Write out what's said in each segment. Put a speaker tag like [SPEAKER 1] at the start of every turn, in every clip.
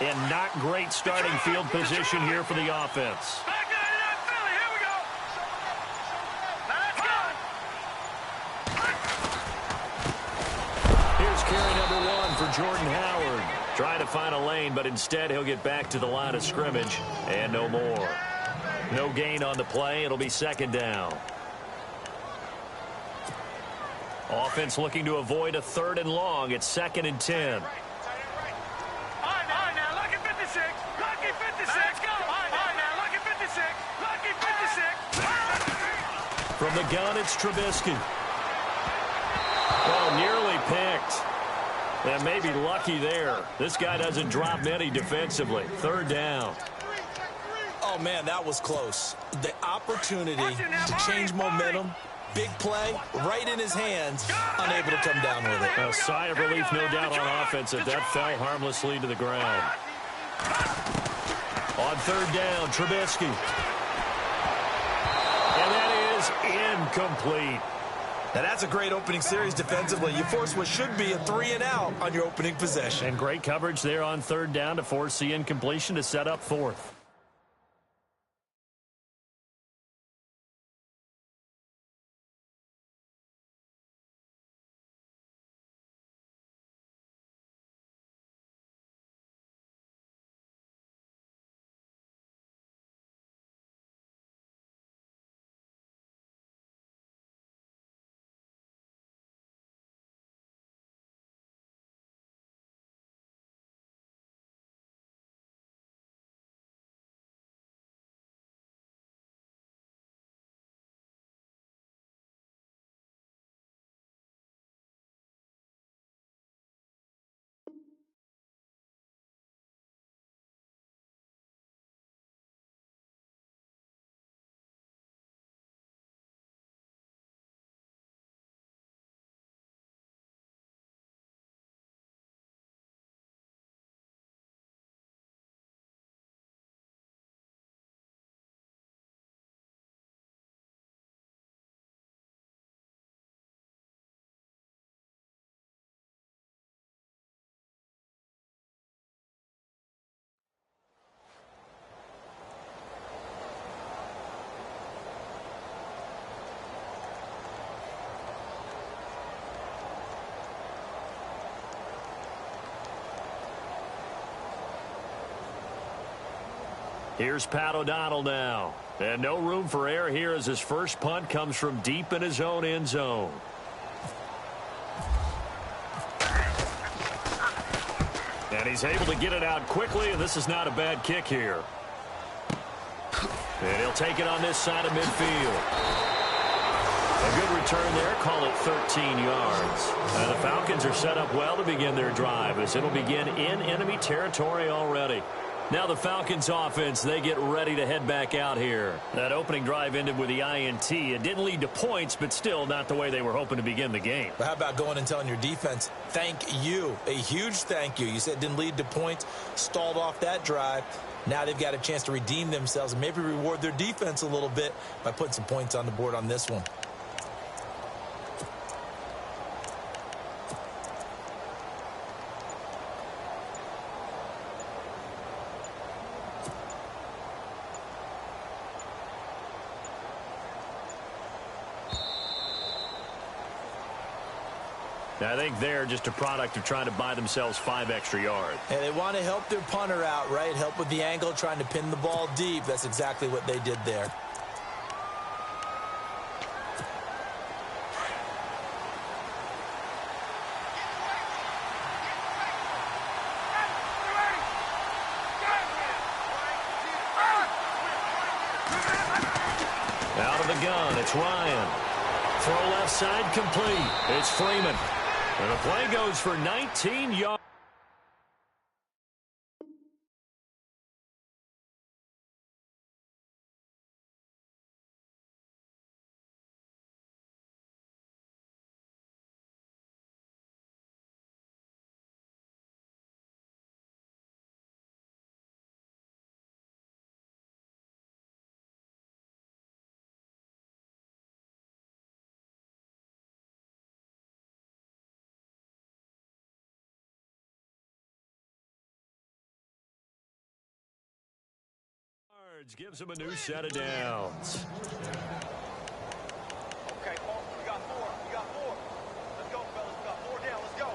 [SPEAKER 1] And not great starting field position here for the offense. Here's carry number 1 for Jordan Howard. Trying to find a lane, but instead he'll get back to the line of scrimmage and no more. No gain on the play. It'll be second down. Offense looking to avoid a 3rd and long. It's 2nd and 10. From the gun, it's Trubisky. Oh, nearly picked. And maybe lucky there. This guy doesn't drop many defensively. 3rd down.
[SPEAKER 2] Oh, man, that was close. The opportunity to change momentum, big play, right in his hands, unable to come down with it.
[SPEAKER 1] A sigh of relief, no doubt, on offense if that fell harmlessly to the ground. On 3rd down, Trubisky. And that is incomplete.
[SPEAKER 2] Now, that's a great opening series defensively. You force what should be a 3-and-out on your opening possession.
[SPEAKER 1] And great coverage there on 3rd down to force the incompletion to set up 4th. Here's Pat O'Donnell now. And no room for error here as his first punt comes from deep in his own end zone. And he's able to get it out quickly, and this is not a bad kick here. And he'll take it on this side of midfield. A good return there, call it 13 yards. And the Falcons are set up well to begin their drive as it'll begin in enemy territory already. Now the Falcons offense, they get ready to head back out here. That opening drive ended with the INT. It didn't lead to points, but still not the way they were hoping to begin the game.
[SPEAKER 2] But how about going and telling your defense, thank you, a huge thank you. You said it didn't lead to points, stalled off that drive. Now they've got a chance to redeem themselves and maybe reward their defense a little bit by putting some points on the board on this one.
[SPEAKER 1] I think they're just a product of trying to buy themselves 5 extra yards.
[SPEAKER 2] And they want to help their punter out, right? Help with the angle, trying to pin the ball deep. That's exactly what they did there.
[SPEAKER 1] Out of the gun, it's Ryan. Throw left side complete. It's Freeman. And the play goes for 19 yards. yards gives him a new set of downs.
[SPEAKER 3] Okay, Paul, we got 4. We got 4. Let's go, fellas. We got 4 down. Let's go.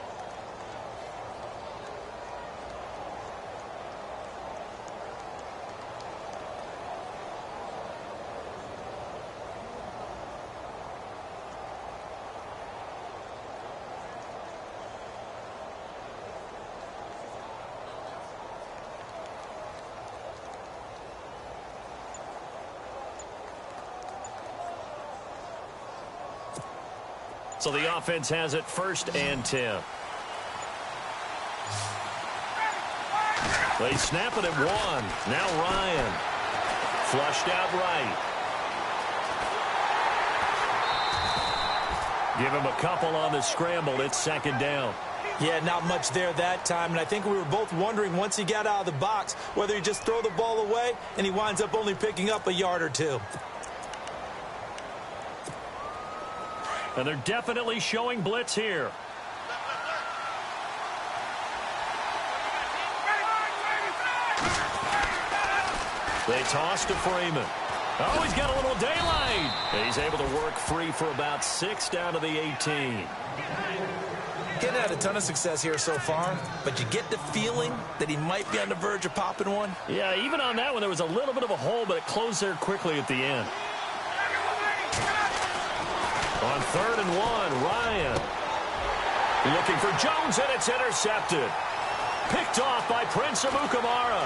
[SPEAKER 1] So the offense has it 1st and 10. They snap it at 1. Now Ryan. Flushed out right. Give him a couple on the scramble. It's 2nd down.
[SPEAKER 2] Yeah, not much there that time, and I think we were both wondering once he got out of the box whether he just throw the ball away and he winds up only picking up a yard or 2.
[SPEAKER 1] And they're definitely showing blitz here. They toss to Freeman. Oh, he's got a little daylight. He's able to work free for about 6 down to the 18.
[SPEAKER 2] Getting had a ton of success here so far, but you get the feeling that he might be on the verge of popping one.
[SPEAKER 1] Yeah, even on that one, there was a little bit of a hole, but it closed there quickly at the end. On 3rd and 1, Ryan. Looking for Jones, and it's intercepted. Picked off by Prince Amukamara.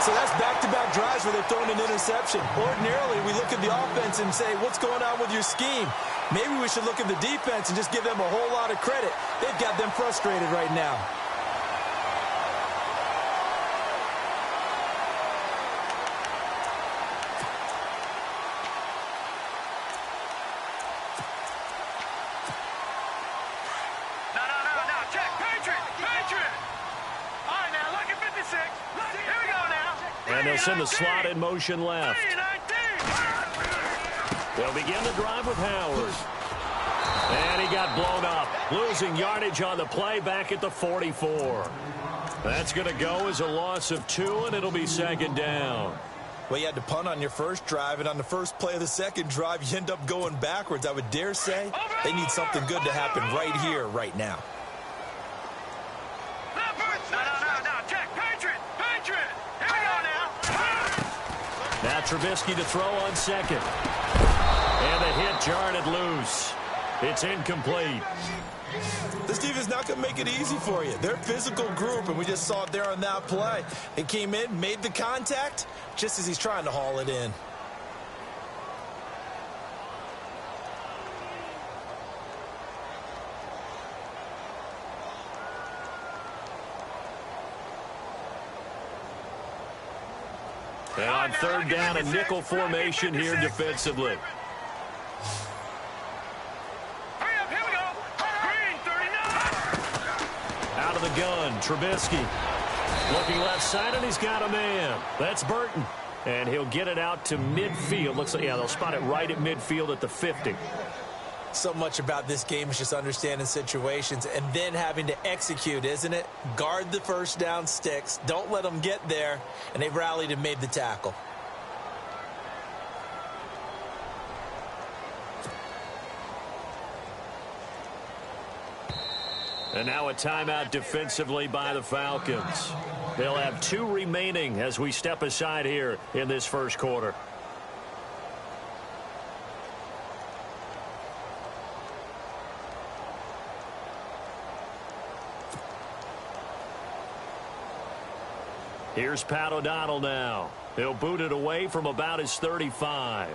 [SPEAKER 2] So that's back-to-back drives where they've thrown an interception. Ordinarily, we look at the offense and say, what's going on with your scheme? Maybe we should look at the defense and just give them a whole lot of credit. They've got them frustrated right now.
[SPEAKER 1] And they'll send the slot in motion left. They'll begin the drive with Howard. And he got blown up. Losing yardage on the play back at the 44. That's going to go as a loss of 2, and it'll be 2nd down.
[SPEAKER 2] Well, you had to punt on your first drive, and on the first play of the second drive, you end up going backwards. I would dare say they need something good to happen right here, right now.
[SPEAKER 1] Now Trubisky to throw on 2nd. And the hit jarred it loose. It's incomplete.
[SPEAKER 2] This defense not going to make it easy for you. They're a physical group, and we just saw it there on that play. They came in, made the contact, just as he's trying to haul it in.
[SPEAKER 1] And on 3rd down, a nickel formation here defensively. Out of the gun, Trubisky. Looking left side, and he's got a man. That's Burton. And he'll get it out to midfield. Looks like, yeah, they'll spot it right at midfield at the 50.
[SPEAKER 2] So much about this game is just understanding situations and then having to execute, isn't it? Guard the first down sticks. Don't let them get there. And they've rallied and made the tackle.
[SPEAKER 1] And now a timeout defensively by the Falcons. They'll have 2 remaining as we step aside here in this first quarter. Here's Pat O'Donnell now. He'll boot it away from about his 35.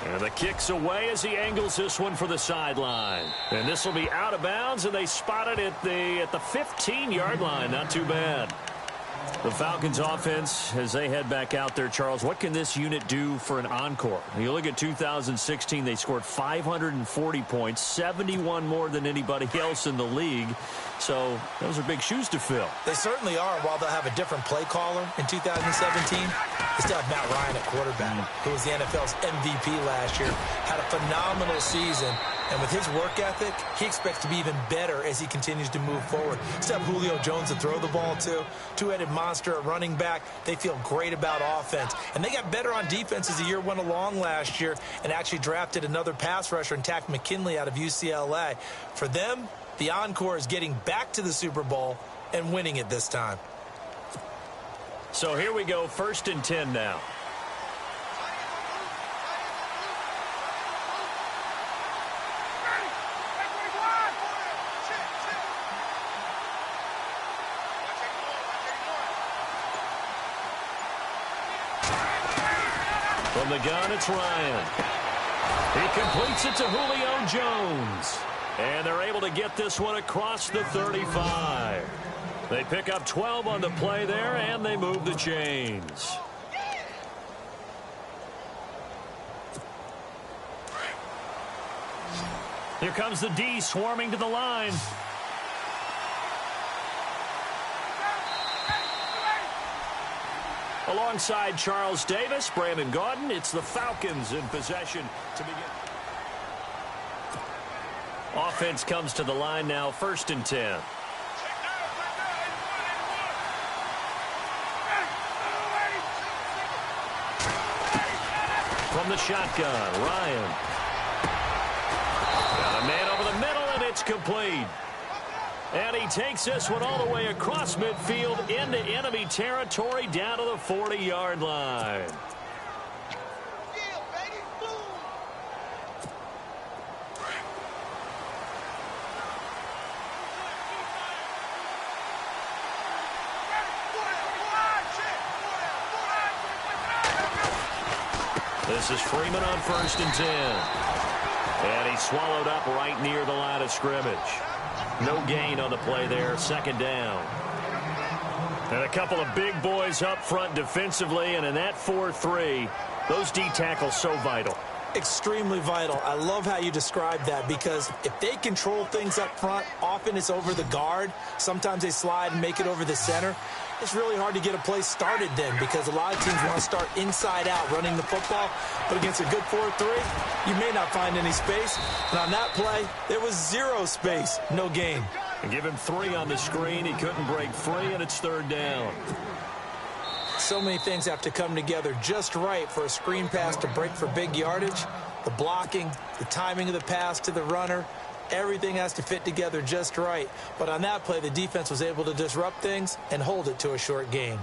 [SPEAKER 1] And the kick's away as he angles this one for the sideline. And this will be out of bounds, and they spot it at the 15-yard line. Not too bad. The Falcons offense, as they head back out there, Charles, what can this unit do for an encore? You look at 2016, they scored 540 points, 71 more than anybody else in the league. So those are big shoes to fill.
[SPEAKER 2] They certainly are. While they'll have a different play caller in 2017, they still have Matt Ryan at quarterback, who was the NFL's MVP last year, had a phenomenal season. And with his work ethic, he expects to be even better as he continues to move forward. Still have Julio Jones to throw the ball to. Two-headed monster at running back. They feel great about offense. And they got better on defense as the year went along last year and actually drafted another pass rusher and Takk McKinley out of UCLA. For them, the encore is getting back to the Super Bowl and winning it this time.
[SPEAKER 1] So here we go, 1st and 10 now. From the gun, it's Ryan. He completes it to Julio Jones. And they're able to get this one across the 35. They pick up 12 on the play there, and they move the chains. Here comes the D swarming to the line. Alongside Charles Davis, Brandon Gaudin, it's the Falcons in possession to begin. Offense comes to the line now, 1st and 10. From the shotgun, Ryan. Got a man over the middle, and it's complete. And he takes this one all the way across midfield into enemy territory down to the 40-yard line. This is Freeman on 1st and 10. And he's swallowed up right near the line of scrimmage. No gain on the play there, 2nd down. And a couple of big boys up front defensively, and in that 4-3, those D tackles so vital.
[SPEAKER 2] Extremely vital. I love how you describe that, because if they control things up front, often it's over the guard. Sometimes they slide and make it over the center. It's really hard to get a play started then, because a lot of teams want to start inside out running the football. But against a good 4-3, you may not find any space. And on that play, there was 0 space, no gain.
[SPEAKER 1] And give him 3 on the screen. He couldn't break free, and it's 3rd down.
[SPEAKER 2] So many things have to come together just right for a screen pass to break for big yardage. The blocking, the timing of the pass to the runner, everything has to fit together just right. But on that play, the defense was able to disrupt things and hold it to a short gain.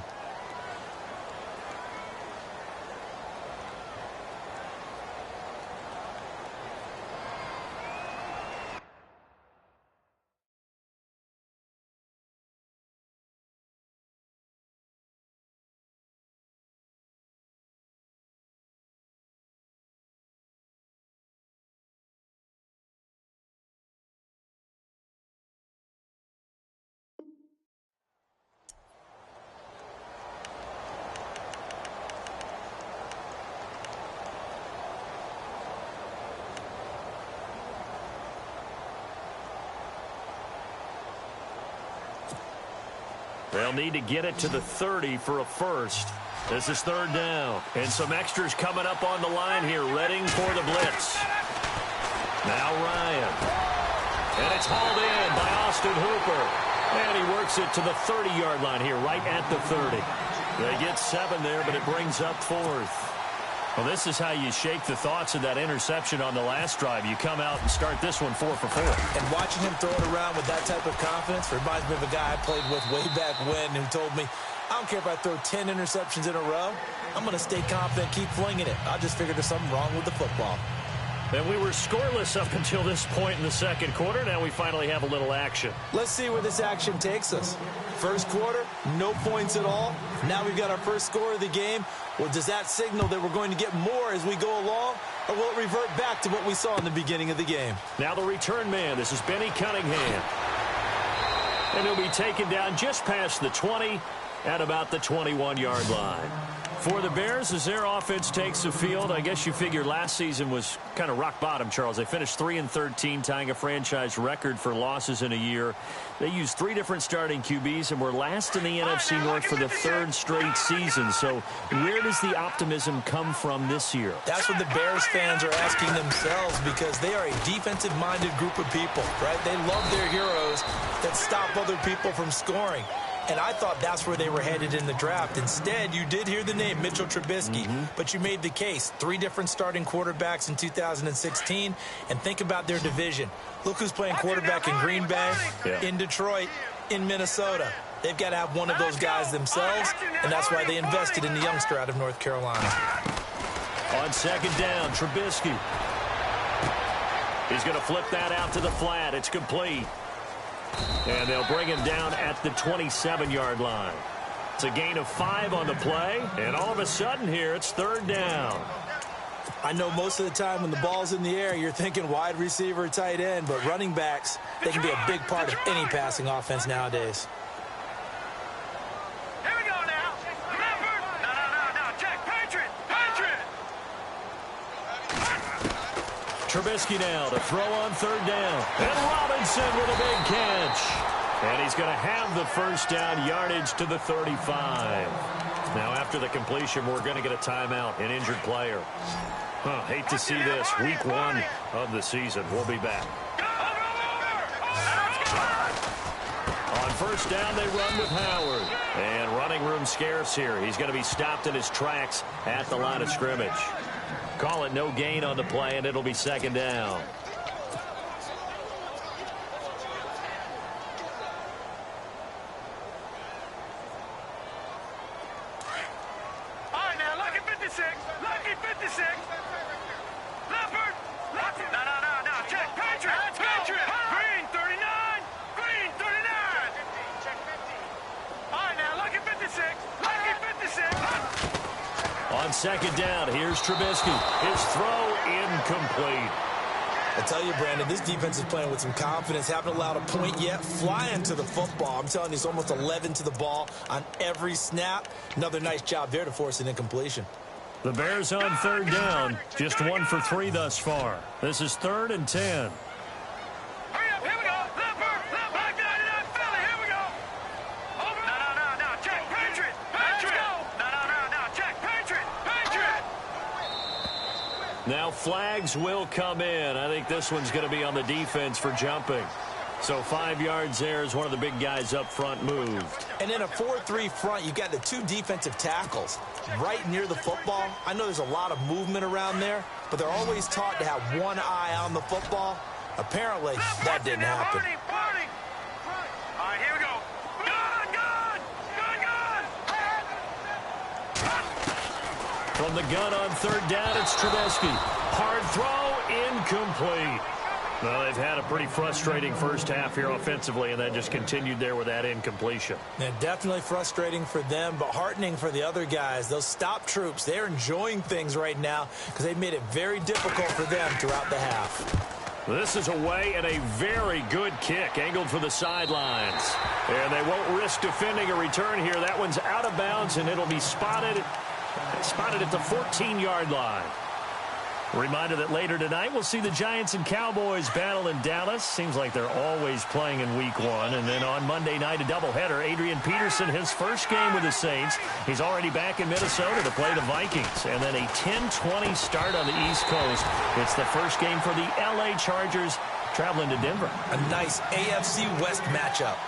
[SPEAKER 1] They'll need to get it to the 30 for a first. This is 3rd down. And some extras coming up on the line here, readying for the blitz. Now Ryan. And it's hauled in by Austin Hooper. And he works it to the 30-yard line here, right at the 30. They get 7 there, but it brings up 4th. Well, this is how you shake the thoughts of that interception on the last drive. You come out and start this one 4 for 4.
[SPEAKER 2] And watching him throw it around with that type of confidence reminds me of a guy I played with way back when who told me, I don't care if I throw 10 interceptions in a row. I'm going to stay confident, keep flinging it. I just figured there's something wrong with the football.
[SPEAKER 1] And we were scoreless up until this point in the 2nd quarter. Now we finally have a little action.
[SPEAKER 2] Let's see where this action takes us. 1st quarter, no points at all. Now we've got our first score of the game. Well, does that signal that we're going to get more as we go along, or will it revert back to what we saw in the beginning of the game?
[SPEAKER 1] Now the return man. This is Benny Cunningham. And he'll be taken down just past the 20 at about the 21-yard line. For the Bears, as their offense takes the field, I guess you figure last season was kind of rock bottom, Charles. They finished 3-13, tying a franchise record for losses in a year. They used 3 different starting QBs and were last in the NFC North for the 3rd straight season. So where does the optimism come from this year?
[SPEAKER 2] That's what the Bears fans are asking themselves, because they are a defensive-minded group of people, right? They love their heroes that stop other people from scoring. And I thought that's where they were headed in the draft. Instead, you did hear the name Mitchell Trubisky, but you made the case. 3 different starting quarterbacks in 2016. And think about their division. Look who's playing quarterback in Green Bay, in Detroit, in Minnesota. They've got to have one of those guys themselves, and that's why they invested in the youngster out of North Carolina.
[SPEAKER 1] On 2nd down, Trubisky. He's going to flip that out to the flat. It's complete. And they'll bring him down at the 27-yard line. It's a gain of 5 on the play, and all of a sudden here, it's 3rd down.
[SPEAKER 2] I know most of the time when the ball's in the air, you're thinking wide receiver, tight end, but running backs, they can be a big part of any passing offense nowadays.
[SPEAKER 3] Here we go now. Remember? No. Check. Patriot.
[SPEAKER 1] Trubisky now to throw on 3rd down. And Robinson with a big catch. And he's going to have the 1st down, yardage to the 35. Now after the completion, we're going to get a timeout, an injured player. Hate to see this. Week 1 of the season. We'll be back. On 1st down, they run with Howard. And running room scarce here. He's going to be stopped in his tracks at the line of scrimmage. Call it no gain on the play, and it'll be 2nd down.
[SPEAKER 3] All right, now, lucky 56. Lucky 56. Leopard. No. Check. Patriot. Green 39. Green 39. Check 50. All right, now, lucky 56. Lucky 56.
[SPEAKER 1] On 2nd down, here's Trubisky. His throw incomplete.
[SPEAKER 2] I tell you, Brandon, this defense is playing with some confidence. Haven't allowed a point yet. Flying to the football. I'm telling you, it's almost 11 to the ball on every snap. Another nice job there to force an incompletion.
[SPEAKER 1] The Bears on 3rd down. Just 1 for 3 thus far. This is 3rd and 10.
[SPEAKER 3] Hurry up, here we go. Leopard. Black 99 Philly, here we go. Over. No. Check. Patriot. No. Check. Patriot.
[SPEAKER 1] Now flags will come in. I think this one's going to be on the defense for jumping. So 5 yards there as one of the big guys up front moved.
[SPEAKER 2] And in a 4-3 front, you've got the 2 defensive tackles right near the football. I know there's a lot of movement around there, but they're always taught to have one eye on the football. Apparently, that didn't happen.
[SPEAKER 3] Party. All right, here we go. Gun.
[SPEAKER 1] From the gun on 3rd down, it's Trubisky. Hard throw, incomplete. Well, they've had a pretty frustrating first half here offensively, and that just continued there with that incompletion.
[SPEAKER 2] Yeah, definitely frustrating for them, but heartening for the other guys. Those stop troops, they're enjoying things right now because they've made it very difficult for them throughout the half.
[SPEAKER 1] This is away and a very good kick, angled for the sidelines. And they won't risk defending a return here. That one's out of bounds, and it'll be spotted at the 14-yard line. Reminder that later tonight we'll see the Giants and Cowboys battle in Dallas. Seems like they're always playing in week 1. And then on Monday night, a doubleheader. Adrian Peterson, his first game with the Saints. He's already back in Minnesota to play the Vikings. And then a 10-20 start on the East Coast. It's the first game for the LA Chargers traveling to Denver.
[SPEAKER 2] A nice AFC West matchup.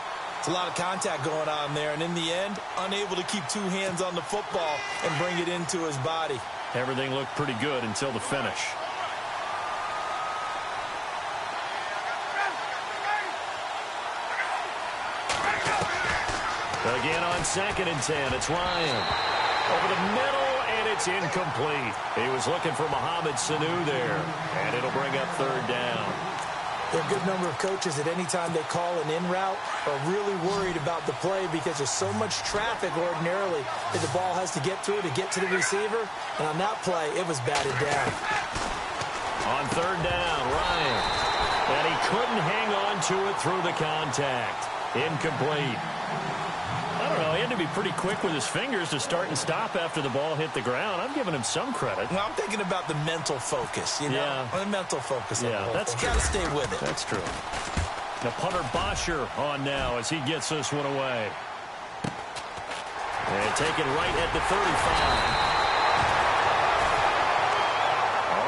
[SPEAKER 2] It's a lot of contact going on there. And in the end, unable to keep 2 hands on the football and bring it into his body.
[SPEAKER 1] Everything looked pretty good until the finish. Again on 2nd and 10, it's Ryan. Over the middle, and it's incomplete. He was looking for Mohamed Sanu there, and it'll bring up 3rd down.
[SPEAKER 2] There are a good number of coaches at any time they call an in route are really worried about the play because there's so much traffic ordinarily that the ball has to get through to get to the receiver. And on that play, it was batted down.
[SPEAKER 1] On 3rd down, Ryan. And he couldn't hang on to it through the contact. Incomplete. I don't know. He tend to be pretty quick with his fingers to start and stop after the ball hit the ground. I'm giving him some credit.
[SPEAKER 2] Well, I'm thinking about the mental focus, you know?
[SPEAKER 1] Yeah.
[SPEAKER 2] The mental focus.
[SPEAKER 1] Yeah, that's true.
[SPEAKER 2] Got to stay with it.
[SPEAKER 1] That's true. Now, punter Bosher on now as he gets this one away. And take it right at the 35.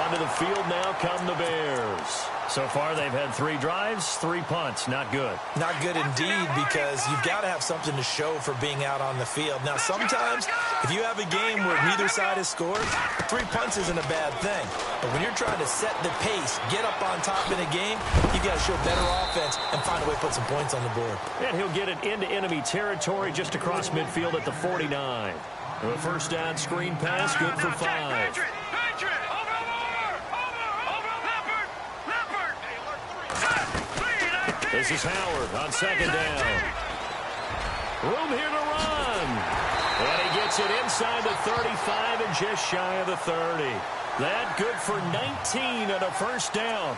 [SPEAKER 1] Onto the field now come the Bears. So far, they've had 3 drives, 3 punts. Not good.
[SPEAKER 2] Not good indeed, because you've got to have something to show for being out on the field. Now, sometimes, if you have a game where neither side has scored, 3 punts isn't a bad thing. But when you're trying to set the pace, get up on top in a game, you've got to show better offense and find a way to put some points on the board.
[SPEAKER 1] And he'll get it into enemy territory just across midfield at the 49. A first down screen pass, good for 5. This is Howard on second down. Room here to run. And he gets it inside the 35 and just shy of the 30. That good for 19 and a first down.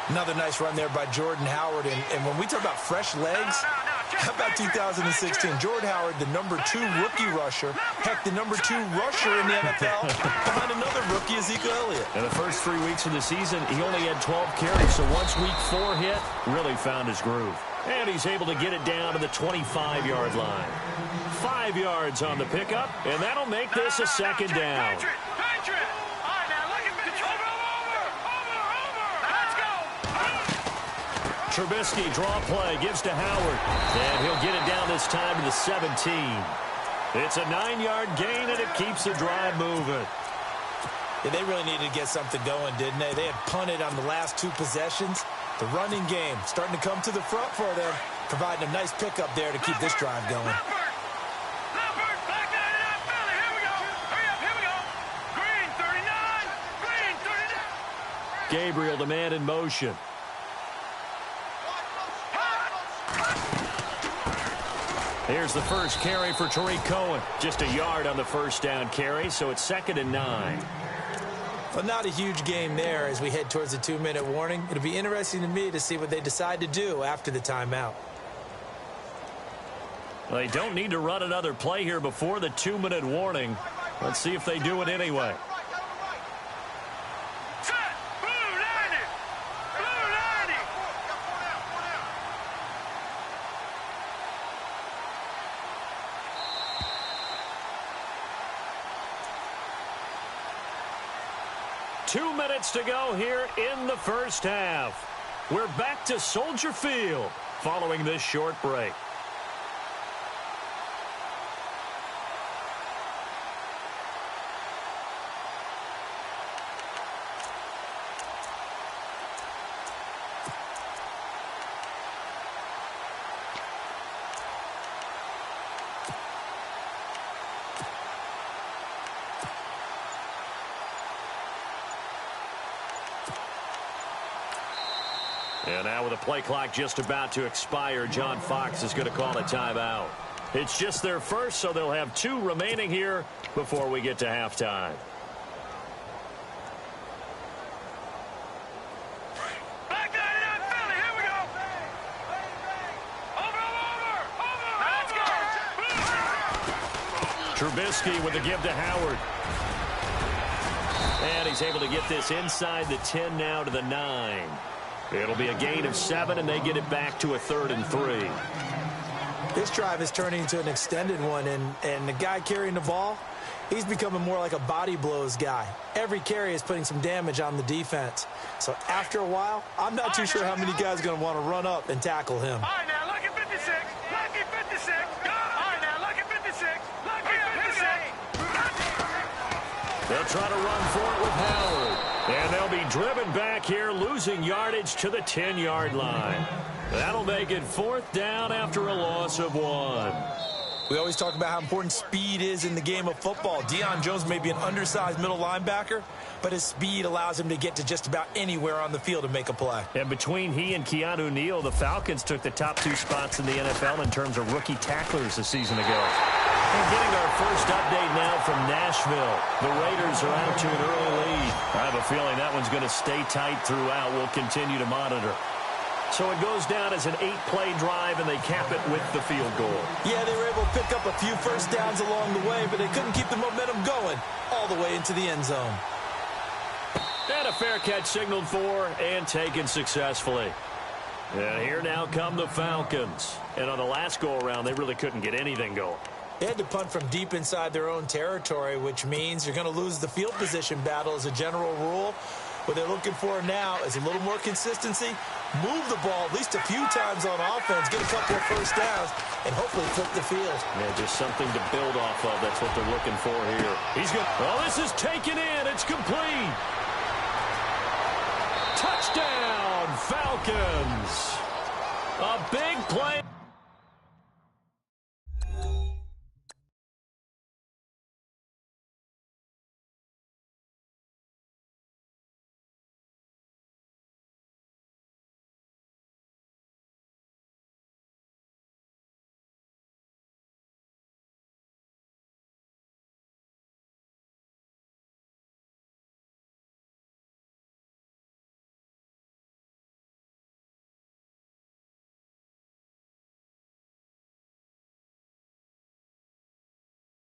[SPEAKER 2] Another nice run there by Jordan Howard. And when we talk about fresh legs, how about 2016? Jordan Howard, the #2 rookie rusher. Heck, the #2 rusher in the NFL behind another rookie, Ezekiel Elliott.
[SPEAKER 1] In the first 3 weeks of the season, he only had 12 carries. So once week 4 hit, really found his groove. And he's able to get it down to the 25-yard line. 5 yards on the pickup, and that'll make this a second down. Trubisky draw play, gives to Howard, and he'll get it down this time to the 17. It's a 9-yard gain, and it keeps the drive moving.
[SPEAKER 2] Yeah, they really needed to get something going, didn't they? They had punted on the last 2 possessions. The running game starting to come to the front for them, providing a nice pickup there to keep this drive going.
[SPEAKER 1] Gabriel, the man in motion. Here's the first carry for Tariq Cohen. Just a yard on the first down carry, so it's 2nd and 9.
[SPEAKER 2] Well, not a huge game there as we head towards the 2-minute warning. It'll be interesting to me to see what they decide to do after the timeout.
[SPEAKER 1] Well, they don't need to run another play here before the 2-minute warning. Let's see if they do it anyway. 2 minutes to go here in the first half. We're back to Soldier Field following this short break. And now with the play clock just about to expire, John Fox is going to call a timeout. It's just their first, so they'll have 2 remaining here before we get to halftime. Trubisky with the give to Howard. And he's able to get this inside the 10 now to the 9. It'll be a gain of 7, and they get it back to a 3rd and 3.
[SPEAKER 2] This drive is turning into an extended one, and the guy carrying the ball, he's becoming more like a body blows guy. Every carry is putting some damage on the defense. So after a while, I'm not too sure how many guys are going to want to run up and tackle him.
[SPEAKER 3] All right, now look at 56. Lucky 56. All right, now look at 56. Lucky 56.
[SPEAKER 1] They'll try to run for it with Howard. And they'll be driven back here, losing yardage to the 10-yard line. That'll make it 4th down after a loss of 1.
[SPEAKER 2] We always talk about how important speed is in the game of football. Deion Jones may be an undersized middle linebacker, but his speed allows him to get to just about anywhere on the field and make a play.
[SPEAKER 1] And between he and Keanu Neal, the Falcons took the top 2 spots in the NFL in terms of rookie tacklers a season ago. And getting our first update now from Nashville. The Raiders are out to an early lead. I have a feeling that one's going to stay tight throughout. We'll continue to monitor. So it goes down as an 8-play drive, and they cap it with the field goal.
[SPEAKER 2] Yeah, they were able to pick up a few first downs along the way, but they couldn't keep the momentum going all the way into the end zone.
[SPEAKER 1] And a fair catch signaled for and taken successfully. And here now come the Falcons. And on the last go-around, they really couldn't get anything going.
[SPEAKER 2] They had to punt from deep inside their own territory, which means you're going to lose the field position battle as a general rule. What they're looking for now is a little more consistency, move the ball at least a few times on offense, get a couple of first downs, and hopefully flip the field.
[SPEAKER 1] Yeah, just something to build off of. That's what they're looking for here. He's good. Well, this is taken in. It's complete. Touchdown, Falcons. A big play.